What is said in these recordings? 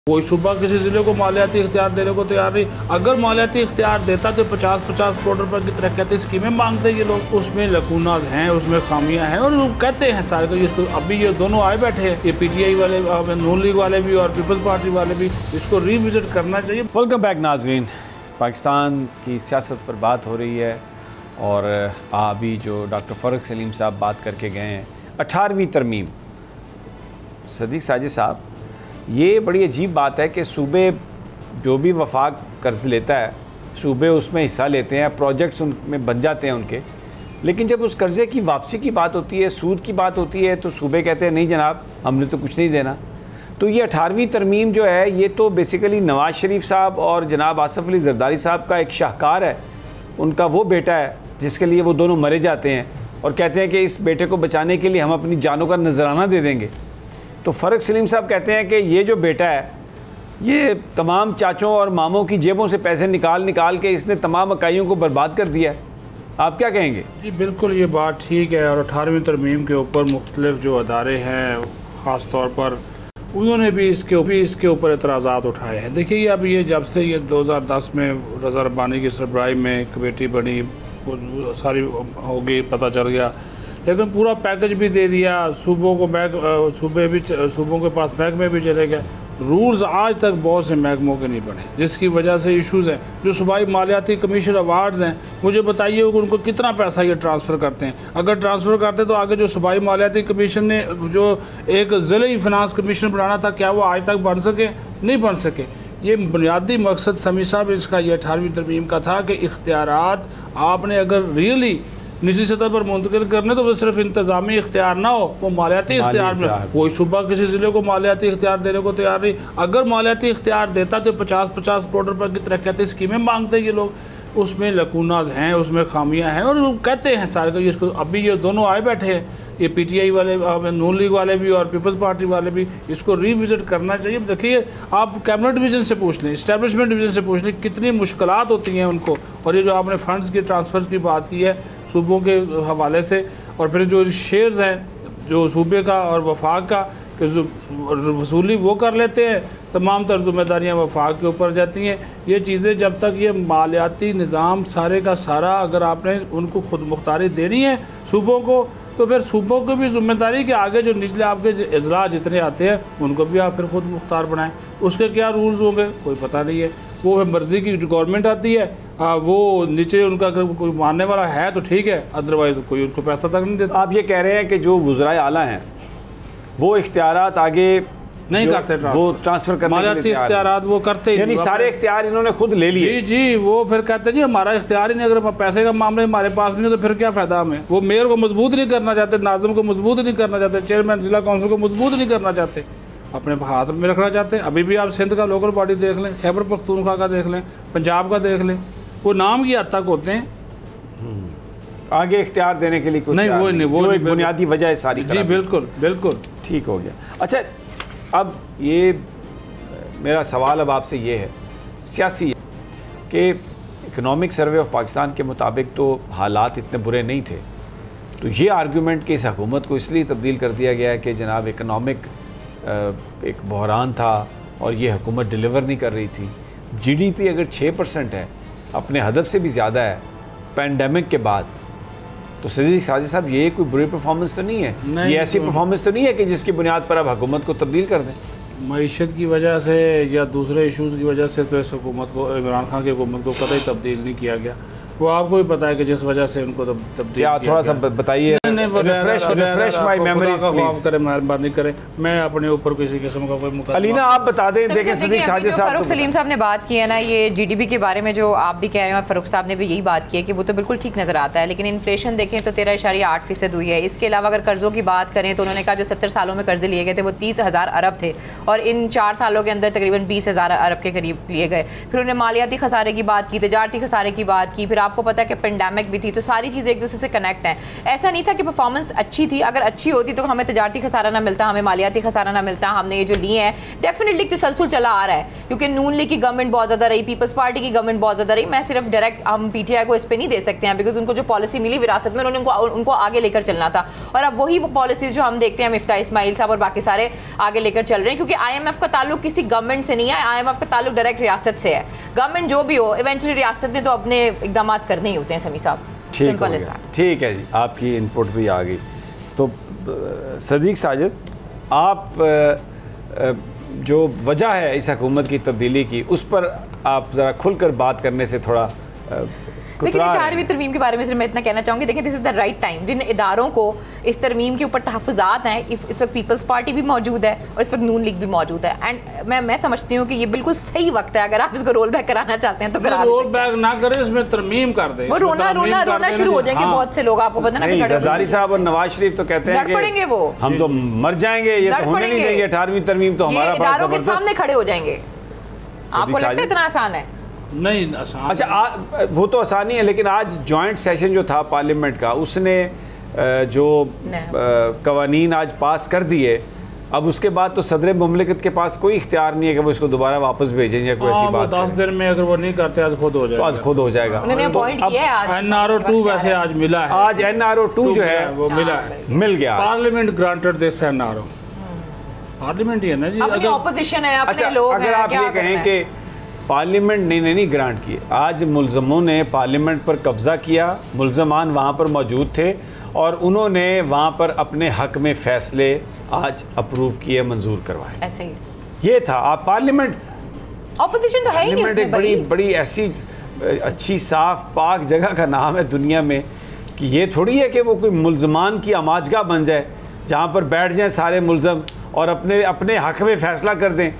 कोई सूबा किसी ज़िले को मालियाती इख्तियार देने को तैयार नहीं। अगर मालियाती इख्तियार देता तो 50-50 करोड़ रुपए की तरक्याती स्कीमें मांगते ये लोग। उसमें लकूनाज हैं, उसमें खामियां हैं और लोग कहते हैं सारे। तो इसको अभी ये दोनों आए बैठे हैं, ये PTI वाले, नून लीग वाले भी और पीपल्स पार्टी वाले भी, इसको रिविजिट करना चाहिए। वेलकम बैक नाज़रीन। पाकिस्तान की सियासत पर बात हो रही है और अभी जो डॉक्टर फ़ारूक सलीम साहब बात करके गए हैं 18वीं तरमीम। सदीक साजिद साहब, ये बड़ी अजीब बात है कि सूबे जो भी वफाक कर्ज लेता है, सूबे उसमें हिस्सा लेते हैं, प्रोजेक्ट्स उनमें बन जाते हैं उनके, लेकिन जब उस कर्ज़े की वापसी की बात होती है, सूद की बात होती है, तो सूबे कहते हैं नहीं जनाब, हमने तो कुछ नहीं देना। तो ये 18वीं तरमीम जो है, ये तो बेसिकली नवाज़ शरीफ साहब और जनाब आसिफ अली ज़रदारी साहब का एक शाहकार है, उनका वो बेटा है जिसके लिए वो दोनों मरे जाते हैं और कहते हैं कि इस बेटे को बचाने के लिए हम अपनी जानों का नजराना दे देंगे। तो फ़ारूक सलीम साहब कहते हैं कि ये जो बेटा है, ये तमाम चाचों और मामों की जेबों से पैसे निकाल निकाल के इसने तमाम इकाइयों को बर्बाद कर दिया है। आप क्या कहेंगे? जी बिल्कुल, ये बात ठीक है। और 18वीं तरमीम के ऊपर मुख्तलिफ जो अदारे हैं, ख़ास तौर पर उन्होंने भी इसके ऊपर एतराज़ात उठाए हैं। देखिए, अब ये जब से ये 2010 में रज़ा रब्बानी की सरबराही में कमेटी बनी, सारी हो गई, पता चल गया, लेकिन पूरा पैकेज भी दे दिया, सूबों को सूबों के पास महकमे भी चले गए। रूल्स आज तक बहुत से महकमों के नहीं बने, जिसकी वजह से इश्यूज़ हैं। जो सूबाई मालियाती कमीशन अवार्ड्स हैं, मुझे बताइए उनको कितना पैसा ये ट्रांसफ़र करते हैं। अगर ट्रांसफ़र करते तो आगे जो सूबाई मालियाती कमीशन ने जो एक ज़िले फिनांस कमीशन बनाना था, क्या वो आज तक बन सके? नहीं बन सके। ये बुनियादी मकसद समी साहब इसका ये 18वीं तरमीम का था कि इख्तियारात आपने अगर रियली निजी सतह पर मुंतकिल करने तो वो सिर्फ इंतजामी इख्तियार ना हो, वो मालियाती इख्तियार में। कोई सूबा किसी ज़िले को मालियाती इख्तियार देने को तैयार नहीं। अगर मालियाती इख्तियार देता तो 50-50 करोड़ रुपए की तरक्याती स्कीमें मांगते ये लोग। उसमें लकूनाज हैं, उसमें खामियां हैं और लोग कहते हैं सारे। तो इसको अभी ये दोनों आए बैठे हैं, ये PTI वाले, नून लीग वाले भी और पीपल्स पार्टी वाले भी, इसको रिविजिट करना चाहिए। देखिए, आप कैबिनेट डिवीज़न से पूछ लें, इस्टेब्लिशमेंट डिवीज़न से पूछ लें, कितनी मुश्किलात होती हैं उनको। और ये जो आपने फ़ंड्स की ट्रांसफ़र की बात की है सूबों के हवाले से, और फिर जो शेयर्स हैं जो सूबे का और वफाक का, कि वसूली वो कर लेते हैं, तमाम तर ज़िम्मेदारियाँ वफाक के ऊपर जाती हैं। ये चीज़ें जब तक ये मालियाती निज़ाम सारे का सारा, अगर आपने उनको खुद मुख्तारी देनी है सूबों को, तो फिर सूबों को भी ज़िम्मेदारी के आगे जो निचले आपके अजला जितने आते हैं उनको भी आप फिर खुद मुख्तार बनाएं। उसके क्या रूल्स होंगे कोई पता नहीं है। वो मर्ज़ी की गवर्नमेंट आती है, वो नीचे उनका अगर कोई मानने वाला है तो ठीक है, अदरवाइज़ कोई उनको पैसा तक नहीं देता। आप ये कह रहे हैं कि जो वज़राए आला हैं वो इख्तियारात आगे नहीं करते, वो ट्रांसफ़र करने मालियाती इख्तियारात वो करते, यानी सारे इख्तियार इन्होंने खुद ले लिए। जी, वो फिर कहते हैं जी हमारा इख्तियार ही नहीं, अगर पैसे का मामला हमारे पास नहीं है तो फिर क्या फ़ायदा हमें। वो मेयर को मजबूत नहीं करना चाहते, नाज़िम को मजबूत नहीं करना चाहते, चेयरमैन जिला काउंसिल को मजबूत नहीं करना चाहते, अपने हाथ में रखना चाहते हैं। अभी भी आप सिंध का लोकल बॉडी देख लें, खैबर पख्तूनख्वा का देख लें, पंजाब का देख लें, वो नाम की हद तक होते हैं, आगे इख्तियार देने के लिए नहीं। वो एक बुनियादी वजह है सारी। जी बिल्कुल बिल्कुल ठीक हो गया। अच्छा, अब ये मेरा सवाल अब आपसे ये है, सियासी है, कि इकनॉमिक सर्वे ऑफ पाकिस्तान के मुताबिक तो हालात इतने बुरे नहीं थे, तो ये आर्गूमेंट कि इस हुकूमत को इसलिए तब्दील कर दिया गया है कि जनाब इकनॉमिक एक बहरान था और ये हुकूमत डिलीवर नहीं कर रही थी। GDP अगर 6% है, अपने हदफ से भी ज़्यादा है पैंडेमिक के बाद, तो सदीक साजिद साहब ये कोई बुरी परफॉर्मेंस तो नहीं है। ये ऐसी परफॉर्मेंस तो नहीं है कि जिसकी बुनियाद पर आप हुकूमत को तब्दील कर दें। मईशत की वजह से या दूसरे इशूज़ की वजह से तो इस हुकूमत को, इमरान खान की हुकूमत को कतई तब्दील नहीं किया गया। वो आपको भी पता है कि जिस वजह से उनको तब्दील, थोड़ा सा बताइए, रिफ्रेश माय मेमोरीज प्लीज। करें, मेहरबानी करें, मैं अपने ऊपर किसी किस्म का कोई मुकदमा। अलीना आप बता दें। देखें सदीक साजिद साहब, फ़ारूक सलीम साहब ने बात की है ना, ये GDP के बारे में जो आप भी कह रहे हैं, फ़ारूक साहब ने भी यही बात की है कि वो तो बिल्कुल ठीक नज़र आता है, लेकिन इन्फ्लेशन देखें तो 13.8% हुई है। इसके अलावा अगर कर्ज़ों की बात करें तो उन्होंने कहा जो 70 सालों में कर्जे लिए गए थे वो 30,000 अरब थे और इन 4 सालों के अंदर तकरीबन 20,000 अरब के करीब लिए गए। फिर उन्होंने मालियाती खसारे की बात की, तजारती खसारे की बात की, फिर आपको पता है कि पेंडेमिक भी थी, तो सारी चीज़ें एक दूसरे से कनेक्ट हैं। ऐसा नहीं था कि परफॉर्मेंस अच्छी थी, अगर अच्छी होती तो हमें तजारती खसारा ना मिलता, हमें मालियाती खसारा ना मिलता। हमने ये जो लिए हैं डेफिनेटली तसलसल चला आ रहा है, क्योंकि नून लीग की गवर्नमेंट बहुत ज़्यादा रही, पीपल्स पार्टी की गवर्नमेंट बहुत ज़्यादा रही। मैं सिर्फ डायरेक्ट हम पीटीआई को इस पर नहीं दे सकते हैं, बिकॉज उनको जो पॉलिसी मिली विरासत में, उन्होंने उनको आगे लेकर चलना था। और अब वही वो पॉलिसीज जो हम देखते हैं मिफ्ता इस्माइल साहब और बाकी सारे आगे लेकर चल रहे हैं, क्योंकि IMF का ताल्लुक किसी गवर्नमेंट से नहीं है, IMF का ताल्लुक डायरेक्ट रियासत से है। गवर्नमेंट जो भी हो, इवेंचुअली रियासत ने तो अपने इकदाम करने ही होते हैं। समी साहब, ठीक है जी, आपकी इनपुट भी आ गई। तो सदीक साजिद, आप जो वजह है इस हुकूमत की तब्दीली की, उस पर आप ज़रा खुलकर बात करने से थोड़ा लेकिन 18वीं तरमीम के बारे में सिर्फ मैं इतना कहना चाहूँगी, देखिए this is the right time. जिन इदारों को इस तरमीम के ऊपर तहफ़्फ़ुज़ात हैं, इस वक्त पीपल्स पार्टी भी मौजूद है और इस वक्त नून लीग भी मौजूद है, एंड मैं समझती हूँ कि ये बिल्कुल सही वक्त है। अगर आप इसको रोल बैक कराना चाहते हैं तो करा, रोल बैक ना करें, इसमें तरमीम कर दें। वो रोना शुरू हो जाएंगे बहुत से लोग, आपको पता ना। जरदारी साहब और नवाज शरीफ तो कहते हैं कि वो हम तो मर जाएंगे, ये तो होने नहीं देंगे 18वीं तरमीम, तो हमारा इदारों के सामने खड़े हो जाएंगे। आपको लगता है इतना आसान है? नहीं आसान। अच्छा, वो तो आसानी है, लेकिन आज जॉइंट सेशन जो था पार्लियामेंट का, उसने जो कवानीन आज पास कर दिए, अब उसके बाद तो सदर मुमलिकत के पास कोई इख्तियार नहीं है कि वो इसको दोबारा वापस भेजें या कोई ऐसी बात। 10 दिन में अगर वो नहीं करते आज खुद हो जाएगा, तो आज खुद हो जाएगा। उन्होंने अपॉइंट किया है। आज NRO2 वैसे आज मिला है, आज NRO2 जो है वो मिला है, मिल गया। Parliament granted this NRO, parliament ही है ना जी, अपनी ऑपोजिशन है, अपने लोग हैं। अगर आप ये कहें कि पार्लियामेंट ने नहीं ग्रांट किए, आज मुल्ज़मों ने पार्लियामेंट पर कब्ज़ा किया, मुल्ज़मान वहाँ पर मौजूद थे और उन्होंने वहाँ पर अपने हक में फ़ैसले आज अप्रूव किए, मंजूर करवाए। ऐसे ही ये था। आप पार्लियामेंट, ऑपोजिशन तो है ही नहीं उसमें। एक बड़ी ऐसी अच्छी साफ पाक जगह का नाम है दुनिया में कि ये थोड़ी है कि वो कोई मुल्ज़मान की अमाजगा बन जाए जहाँ पर बैठ जाएँ सारे मुल्ज़म और अपने हक में फ़ैसला कर दें,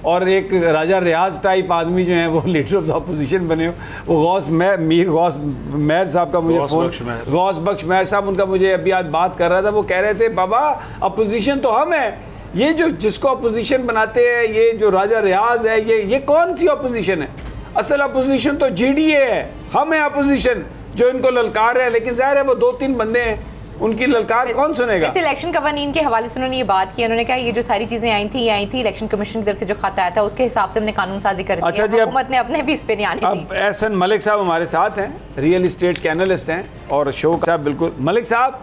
और एक राजा रियाज टाइप आदमी जो है वो लीडर ऑफ द अपोजिशन बने हो। वो मीर गौस मेहर साहब का मुझे फ़ोन, गौस बख्श मेहर साहब, उनका मुझे अभी आज बात कर रहा था, वो कह रहे थे बाबा अपोजिशन तो हम हैं, ये जो जिसको अपोजिशन बनाते हैं, ये जो राजा रियाज है, ये कौन सी अपोजिशन है? असल अपोजिशन तो GDA है, हम हैं अपोजिशन जो इनको ललकार है। लेकिन ज़ाहिर है वो 2-3 बंदे हैं, उनकी ललकार कौन सुनेगा? जैसे इलेक्शन कवानीन के हवाले से उन्होंने ये बात की, उन्होंने कहा ये जो सारी चीजें आई थी इलेक्शन कमीशन की तरफ से जो खत आया था उसके हिसाब से हमने कानून साजी कर दी। अच्छा जी, हुकूमत ने अपने भी इस पे नहीं आने दी। अब एहसन मलिक साहब हमारे साथ हैं, रियल इस्टेट के एनालिस्ट हैं और शो का बिल्कुल। मलिक साहब,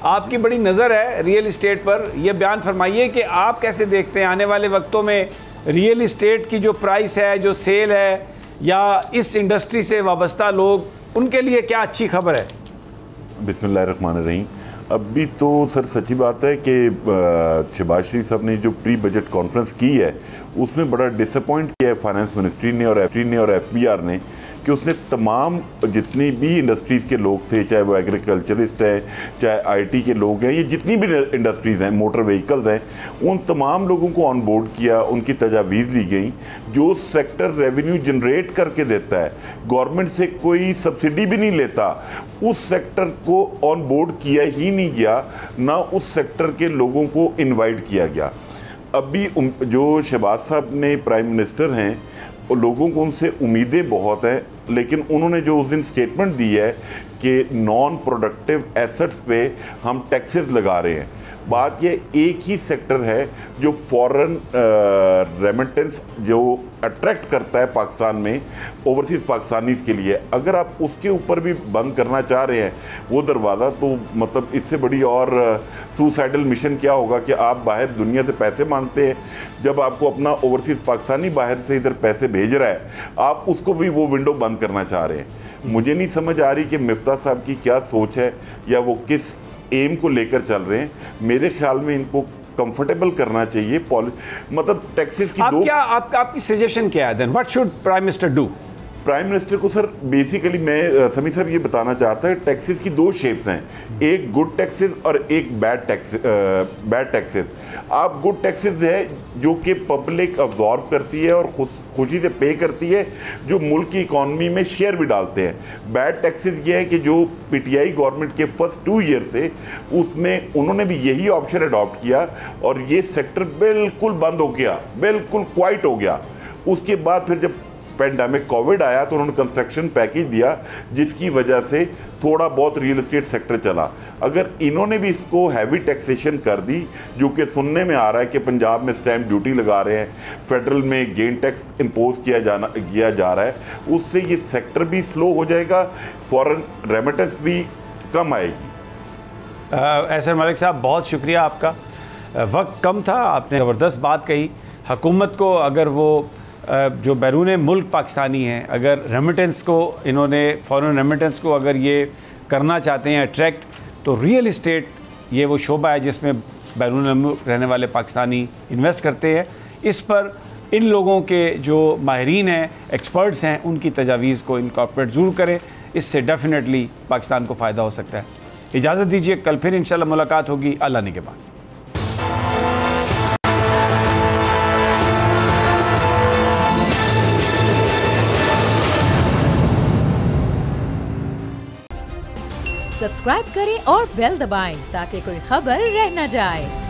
आपकी बड़ी नज़र है रियल इस्टेट पर, यह बयान फरमाइए कि आप कैसे देखते हैं आने वाले वक्तों में रियल इस्टेट की जो प्राइस है, जो सेल है, या इस इंडस्ट्री से वाबस्ता लोग, उनके लिए क्या अच्छी खबर है? बिस्मिल्लाहिर्रहमानिर्रहीम। अभी तो सर सच्ची बात है कि शहबाज शरीफ साहब ने जो प्री बजट कॉन्फ्रेंस की है उसमें बड़ा डिसअपॉइंट किया है फाइनेंस मिनिस्ट्री ने और FBR ने, कि उसने तमाम जितनी भी इंडस्ट्रीज़ के लोग थे, चाहे वो एग्रीकल्चरिस्ट हैं, चाहे IT के लोग हैं, ये जितनी भी इंडस्ट्रीज़ हैं, मोटर व्हीकल्स हैं, उन तमाम लोगों को ऑन बोर्ड किया, उनकी तजावीज़ ली गई। जो सेक्टर रेवेन्यू जनरेट करके देता है, गवर्नमेंट से कोई सब्सिडी भी नहीं लेता, उस सेक्टर को ऑन बोर्ड किया ही नहीं गया, ना उस सेक्टर के लोगों को इन्वाइट किया गया। अभी जो शहबाज साहब ने प्राइम मिनिस्टर हैं, और लोगों को उनसे उम्मीदें बहुत हैं, लेकिन उन्होंने जो उस दिन स्टेटमेंट दी है कि नॉन प्रोडक्टिव एसेट्स पे हम टैक्सेस लगा रहे हैं, बात ये एक ही सेक्टर है जो फॉरेन रेमिटेंस जो अट्रैक्ट करता है पाकिस्तान में ओवरसीज़ पाकिस्तानीज़ के लिए, अगर आप उसके ऊपर भी बंद करना चाह रहे हैं वो दरवाज़ा, तो मतलब इससे बड़ी और सुसाइडल मिशन क्या होगा कि आप बाहर दुनिया से पैसे मांगते हैं, जब आपको अपना ओवरसीज़ पाकिस्तानी बाहर से इधर पैसे भेज रहा है, आप उसको भी वो विंडो बंद करना चाह रहे हैं। मुझे नहीं समझ आ रही कि मिफ्ता साहब की क्या सोच है या वो किस एम को लेकर चल रहे हैं। मेरे ख्याल में इनको कंफर्टेबल करना चाहिए, मतलब टैक्सेस की आपकी सजेशन क्या है then? What should prime minister do? Prime minister को सर बेसिकली मैं समी साहब ये बताना चाहता है, टैक्सेस की 2 शेप्स हैं, एक गुड टैक्सेस और एक बैड टैक्सेस। आप गुड टैक्सेस है जो कि पब्लिक अब्जॉर्व करती है और खुशी से पे करती है, जो मुल्क की इकॉनमी में शेयर भी डालते हैं। बैड टैक्सेस ये है कि जो PTI गवर्नमेंट के फर्स्ट 2 ईयर से उसमें उन्होंने भी यही ऑप्शन अडॉप्ट किया और ये सेक्टर बिल्कुल बंद हो गया, बिल्कुल क्वाइट हो गया। उसके बाद फिर जब पेंडेमिक कोविड आया तो उन्होंने कंस्ट्रक्शन पैकेज दिया, जिसकी वजह से थोड़ा बहुत रियल एस्टेट सेक्टर चला। अगर इन्होंने भी इसको हैवी टैक्सेशन कर दी, जो कि सुनने में आ रहा है कि पंजाब में स्टैम्प ड्यूटी लगा रहे हैं, फेडरल में गेन टैक्स इम्पोज किया जा रहा है, उससे ये सेक्टर भी स्लो हो जाएगा, फॉरेन रेमिटेंस भी कम आएगी। एहसन मलिक साहब, बहुत शुक्रिया आपका। वक्त कम था, आपने ज़बरदस्त बात कही। हुकूमत को अगर वो जो बैरून मुल्क पाकिस्तानी हैं, अगर रेमिटेंस को इन्होंने फॉरेन रेमिटेंस को अगर ये करना चाहते हैं अट्रैक्ट, तो रियल इस्टेट ये वो शोबा है जिसमें बैरून मुल्क रहने वाले पाकिस्तानी इन्वेस्ट करते हैं। इस पर इन लोगों के जो माहिरीन हैं, एक्सपर्ट्स हैं, उनकी तजावीज़ को इनकॉर्पोरेट ज़रूर करें। इससे डेफिनेटली पाकिस्तान को फ़ायदा हो सकता है। इजाज़त दीजिए, कल फिर इंशाल्लाह मुलाकात होगी अल्लाह ने के बाद। सब्सक्राइब करें और बेल दबाएं ताकि कोई खबर रह न जाए।